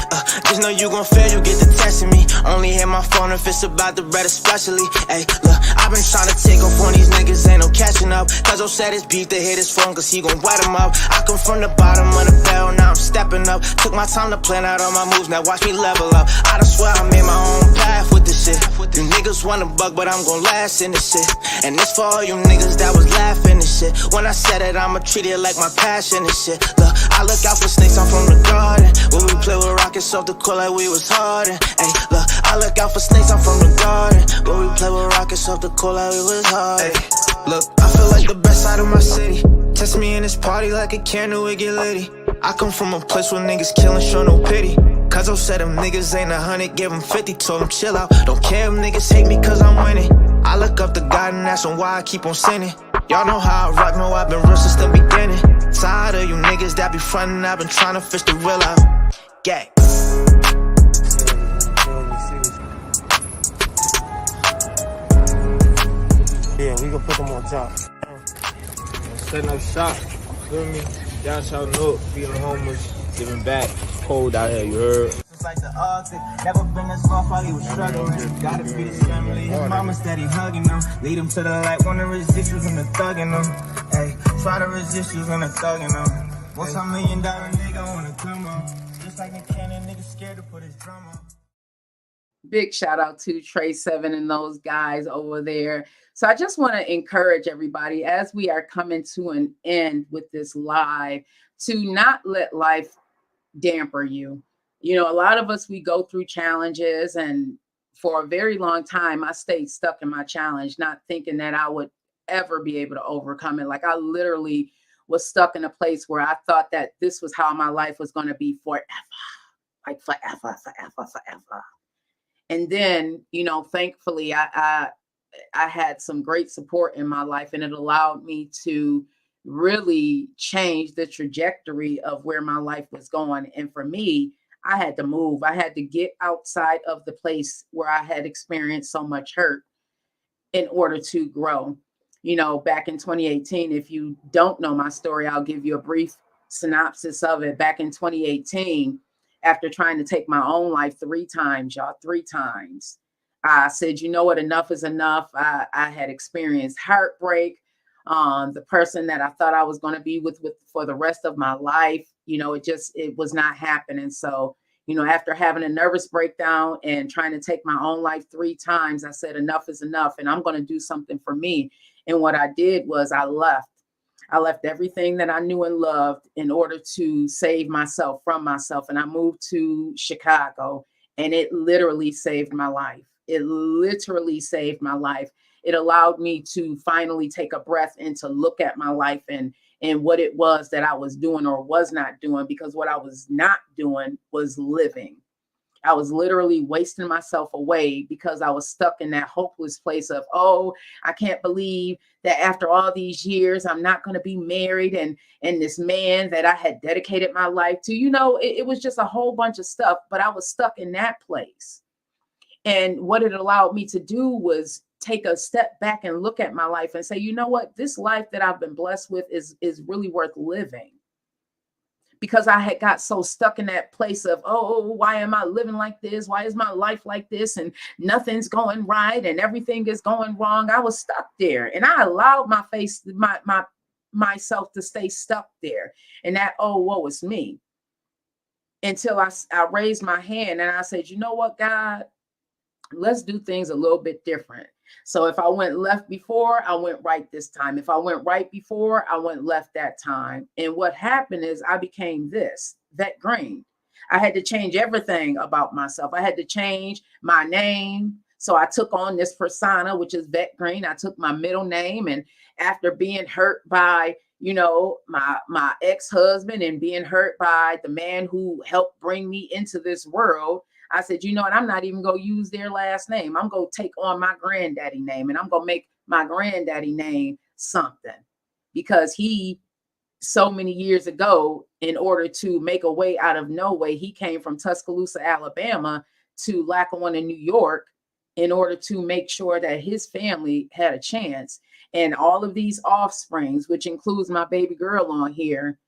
[SPEAKER 5] just know you gon' fail, you get to testing me. Only hit my phone if it's about the bread especially. Ay, look, I've been tryna take off on these niggas, ain't no catching up. Cause I said it's beef to hit his phone, cause he gon' wet him up. I come from the bottom of the barrel, now I'm stepping up. Took my time to plan out all my moves, now watch me level up. I done swear I made my own path with this shit. You niggas want a buck, but I'm gon' last in this shit. And this for all you niggas that was laughing and shit. When I said it, I'ma treat it like my passion and shit. Look, I look out for snakes, I'm from the garden. When we play with rockets off the court like we was hardin'. Ay, look, I look out for snakes, I'm from the garden. When we play with rockets off the court like we was hardin'. Ay, look, I feel like the best out of my city. Test me in this party like a candle, it get litty. I come from a place where niggas killin', show no pity. Cuz I said them niggas ain't 100, give them 50, told them chill out. Don't care if niggas hate me cause I'm winning. I look up to God and ask him why I keep on sinning. Y'all know how I rock, know I've been real since the beginning. Tired of you niggas that be frontin', I've been tryna fish the real out. Gang.
[SPEAKER 7] Yeah, we gon' put them on top. Setting up shop, feel me? Downtown North, feeling homeless, giving back. Cold out here, you heard? It's like the Arctic, never been as far while he was struggling. Gotta feed his family, his mama steady hugging them. Lead him to the light, wanna resist you from the thugging them. Hey, try to resist you from the thugging them. $1 million nigga wanna come on. Just like a cannon, nigga scared to put his drum on.
[SPEAKER 1] Big shout out to Trey Seven and those guys over there. So I just want to encourage everybody as we are coming to an end with this live to not let life damper you. You know, a lot of us, we go through challenges, and for a very long time, I stayed stuck in my challenge, not thinking that I would ever be able to overcome it. Like I literally was stuck in a place where I thought that this was how my life was going to be forever, like forever, forever, forever. And then, you know, thankfully, I had some great support in my life, and it allowed me to really change the trajectory of where my life was going. And for me, I had to move. I had to get outside of the place where I had experienced so much hurt in order to grow. You know, back in 2018, if you don't know my story, I'll give you a brief synopsis of it. Back in 2018, after trying to take my own life 3 times, y'all, 3 times, I said, you know what, enough is enough. I had experienced heartbreak. The person that I thought I was going to be with for the rest of my life, you know, it was not happening. So, you know, after having a nervous breakdown and trying to take my own life 3 times, I said, enough is enough, and I'm going to do something for me. And what I did was I left. I left everything that I knew and loved in order to save myself from myself. And I moved to Chicago, and it literally saved my life. It literally saved my life. It allowed me to finally take a breath and to look at my life and what it was that I was doing or was not doing, because what I was not doing was living. I was literally wasting myself away because I was stuck in that hopeless place of, oh, I can't believe that after all these years, I'm not going to be married. And this man that I had dedicated my life to, you know, it was just a whole bunch of stuff, but I was stuck in that place. And what it allowed me to do was take a step back and look at my life and say, you know what, this life that I've been blessed with is really worth living. Because I had got so stuck in that place of, oh, why am I living like this? Why is my life like this? And nothing's going right and everything is going wrong. I was stuck there, and I allowed myself to stay stuck there. And that, oh, woe is me. Until I raised my hand and I said, you know what, God, let's do things a little bit different. So if I went left before, I went right this time. If I went right before, I went left that time. And what happened is I became this, VETTE Green. I had to change everything about myself. I had to change my name. So I took on this persona, which is VETTE Green. I took my middle name, and after being hurt by, you know, my ex-husband and being hurt by the man who helped bring me into this world, I said, you know what, I'm not even going to use their last name. I'm going to take on my granddaddy name, and I'm going to make my granddaddy name something, because he, so many years ago, in order to make a way out of no way, he came from Tuscaloosa, Alabama to Lackawanna, New York, in order to make sure that his family had a chance. And all of these offsprings, which includes my baby girl on here,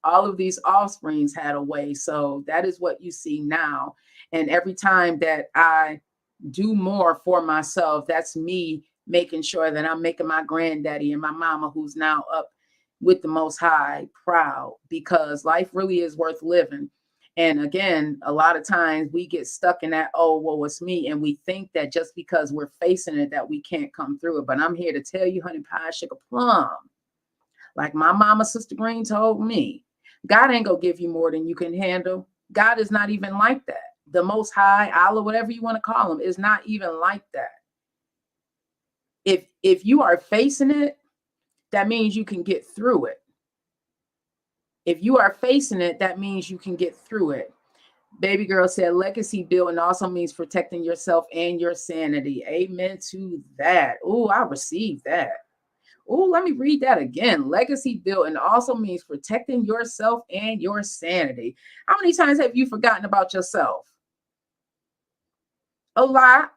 [SPEAKER 1] all of these offsprings had a way. So that is what you see now. And every time that I do more for myself, that's me making sure that I'm making my granddaddy and my mama, who's now up with the Most High, proud, because life really is worth living. And again, a lot of times we get stuck in that, oh, well, it's me. And we think that just because we're facing it, that we can't come through it. But I'm here to tell you, honey pie, sugar plum, like my mama, Sister Green, told me, God ain't gonna give you more than you can handle. God is not even like that. The Most High, Allah, whatever you want to call him, is not even like that. If you are facing it, that means you can get through it. If you are facing it, that means you can get through it. Baby girl said legacy building also means protecting yourself and your sanity. Amen to that. Oh, I received that. Oh, let me read that again. Legacy building also means protecting yourself and your sanity. How many times have you forgotten about yourself? A lot.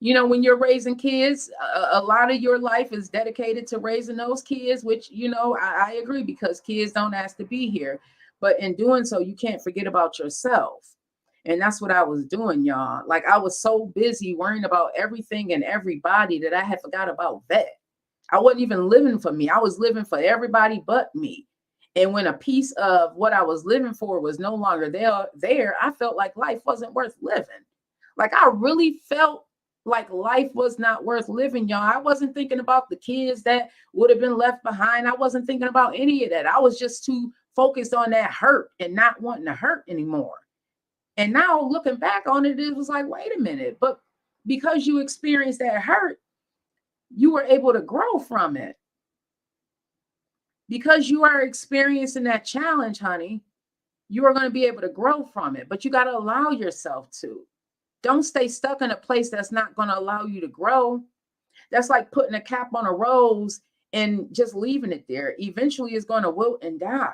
[SPEAKER 1] You know, when you're raising kids, a lot of your life is dedicated to raising those kids, which, you know, I agree, because kids don't ask to be here. But in doing so, you can't forget about yourself. And that's what I was doing, y'all. Like, I was so busy worrying about everything and everybody that I had forgot about VETTE. I wasn't even living for me. I was living for everybody but me. And when a piece of what I was living for was no longer there, I felt like life wasn't worth living. Like I really felt like life was not worth living, y'all. I wasn't thinking about the kids that would have been left behind. I wasn't thinking about any of that. I was just too focused on that hurt and not wanting to hurt anymore. And now looking back on it, it was like, wait a minute. But because you experienced that hurt, you were able to grow from it. Because you are experiencing that challenge, honey, you are going to be able to grow from it. But you got to allow yourself to. Don't stay stuck in a place that's not going to allow you to grow. That's like putting a cap on a rose and just leaving it there. Eventually, it's going to wilt and die.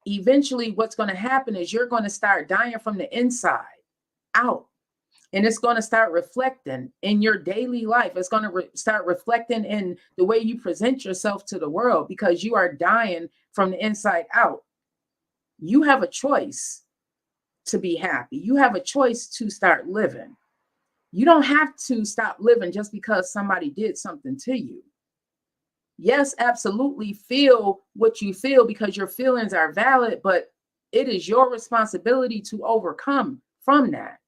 [SPEAKER 1] Eventually, what's going to happen is you're going to start dying from the inside out. And it's going to start reflecting in your daily life. It's going to start reflecting in the way you present yourself to the world because you are dying from the inside out. You have a choice to be happy. You have a choice to start living. You don't have to stop living just because somebody did something to you. Yes, absolutely feel what you feel because your feelings are valid, but it is your responsibility to overcome from that.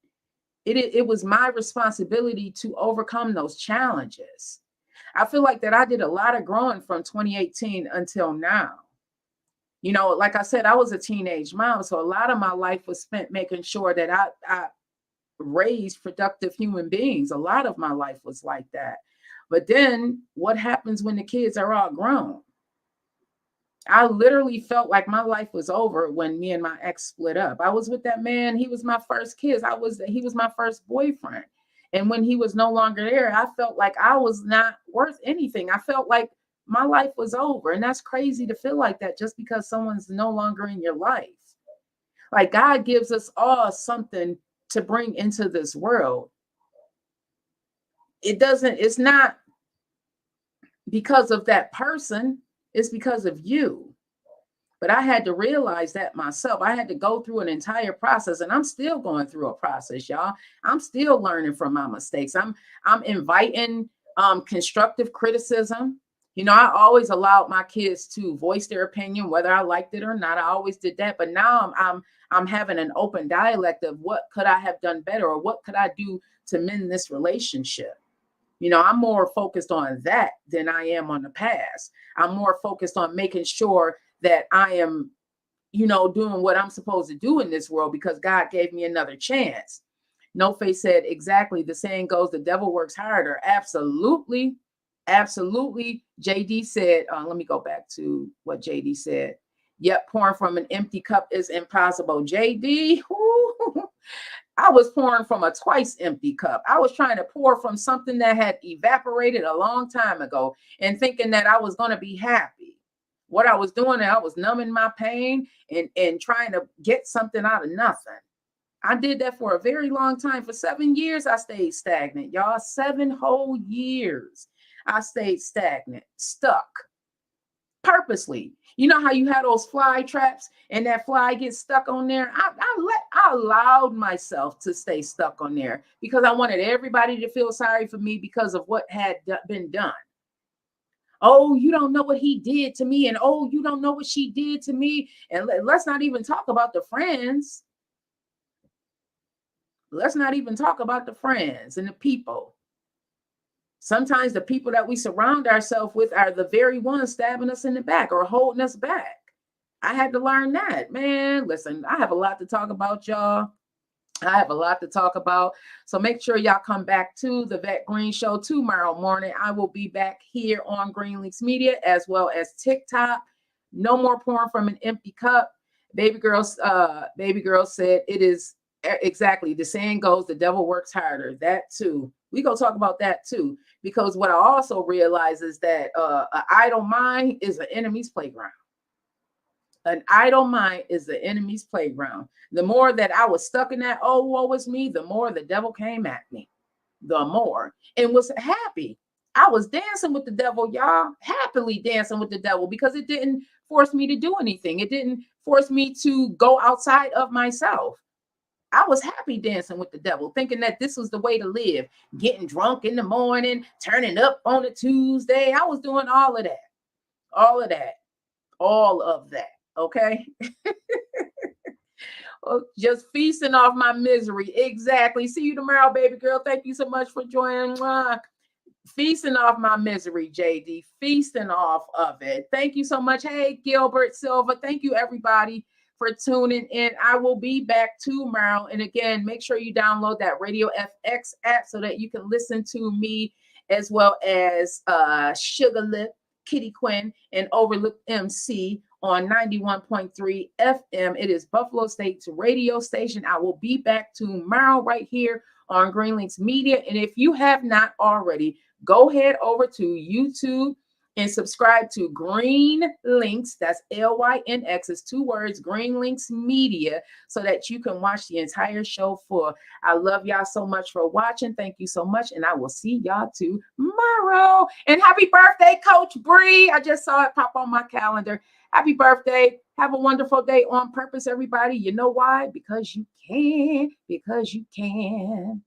[SPEAKER 1] It was my responsibility to overcome those challenges. I feel like that I did a lot of growing from 2018 until now. You know, like I said, I was a teenage mom, so a lot of my life was spent making sure that I raised productive human beings. A lot of my life was like that. But then what happens when the kids are all grown? I literally felt like my life was over when me and my ex split up. I was with that man. He was my first kiss. He was my first boyfriend. And when he was no longer there, I felt like I was not worth anything. I felt like my life was over. And that's crazy to feel like that just because someone's no longer in your life. Like God gives us all something to bring into this world. It's not because of that person. It's because of you. But I had to realize that myself. I had to go through an entire process, and I'm still going through a process, y'all. I'm still learning from my mistakes. I'm inviting constructive criticism. You know, I always allowed my kids to voice their opinion, whether I liked it or not. I always did that. But now I'm having an open dialect of what could I have done better, or what could I do to mend this relationship. You know, I'm more focused on that than I am on the past. I'm more focused on making sure that I am, you know, doing what I'm supposed to do in this world because God gave me another chance. No Face said, exactly. The saying goes, the devil works harder. Absolutely. Absolutely. JD said, let me go back to what JD said. Yep, pouring from an empty cup is impossible. JD, I was pouring from a twice empty cup. I was trying to pour from something that had evaporated a long time ago and thinking that I was going to be happy. What I was doing, I was numbing my pain and trying to get something out of nothing. I did that for a very long time. For 7 years, I stayed stagnant, y'all. 7 whole years. I stayed stagnant, stuck. Purposely. You know how you had those fly traps and that fly gets stuck on there? I allowed myself to stay stuck on there because I wanted everybody to feel sorry for me because of what had been done. Oh, you don't know what he did to me. And oh, you don't know what she did to me. And let's not even talk about the friends. Let's not even talk about the friends and the people. Sometimes the people that we surround ourselves with are the very ones stabbing us in the back or holding us back. I had to learn that, man. Listen, I have a lot to talk about, y'all. I have a lot to talk about. So make sure y'all come back to the Vette Green Show tomorrow morning. I will be back here on Green Links Media as well as TikTok. No more pouring from an empty cup. Baby girl said it is exactly. The saying goes, the devil works harder. That too. We gonna talk about that too. Because what I also realize is that an idle mind is an enemy's playground. An idle mind is the enemy's playground. The more that I was stuck in that, oh, woe is me, the more the devil came at me. The more. And was happy. I was dancing with the devil, y'all. Happily dancing with the devil because it didn't force me to do anything. It didn't force me to go outside of myself. I was happy dancing with the devil, thinking that this was the way to live. Getting drunk in the morning, turning up on a Tuesday. I was doing all of that. All of that. all of that. Okay. Just feasting off my misery. Exactly. See you tomorrow, baby girl. Thank you so much for joining. Feasting off my misery, JD. Feasting off of it. Thank you so much. Hey, Gilbert Silva. Thank you, everybody, for tuning in. I will be back tomorrow. And again, make sure you download that Radio FX app so that you can listen to me as well as Sugar Lip, Kitty Quinn, and Overlook MC on 91.3 FM. It is Buffalo State's radio station. I will be back tomorrow right here on Green Links Media. And if you have not already, go head over to YouTube and subscribe to Green Links. That's LYNX. It's 2 words, Green Links Media, so that you can watch the entire show full. I love y'all so much for watching. Thank you so much. And I will see y'all tomorrow. And happy birthday, Coach Bree. I just saw it pop on my calendar. Happy birthday. Have a wonderful day on purpose, everybody. You know why? Because you can. Because you can.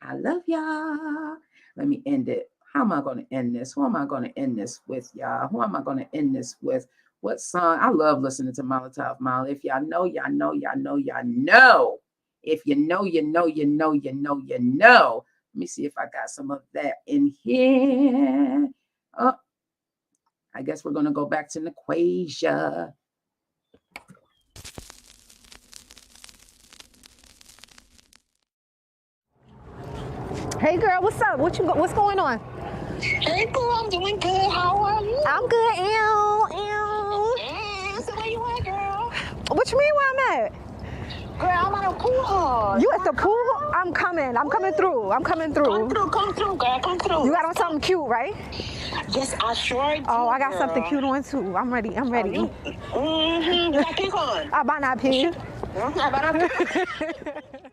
[SPEAKER 1] I love y'all. Let me end it. How am I going to end this? Who am I going to end this with, y'all? Who am I going to end this with? What song? I love listening to Molotov Molly. If y'all know, y'all know, y'all know, y'all know. If you know, you know, you know, you know, you know. Let me see if I got some of that in here. Oh, I guess we're going to go back to Naquasia.
[SPEAKER 8] Hey girl, what's up? What's going on?
[SPEAKER 9] Hey girl, I'm doing good. How are you?
[SPEAKER 8] I'm good. Ew.
[SPEAKER 9] So where you at, girl?
[SPEAKER 8] What you mean where I'm at?
[SPEAKER 9] Girl, I'm at a pool hall.
[SPEAKER 8] You at the pool? I'm coming. I'm coming through.
[SPEAKER 9] Come through, girl. Come through.
[SPEAKER 8] You got on something cute, right?
[SPEAKER 9] Yes, I sure do.
[SPEAKER 8] Oh, I got
[SPEAKER 9] girl.
[SPEAKER 8] something cute on too. I'm ready.
[SPEAKER 9] You got pink on.
[SPEAKER 8] I might not pink.
[SPEAKER 9] I better not.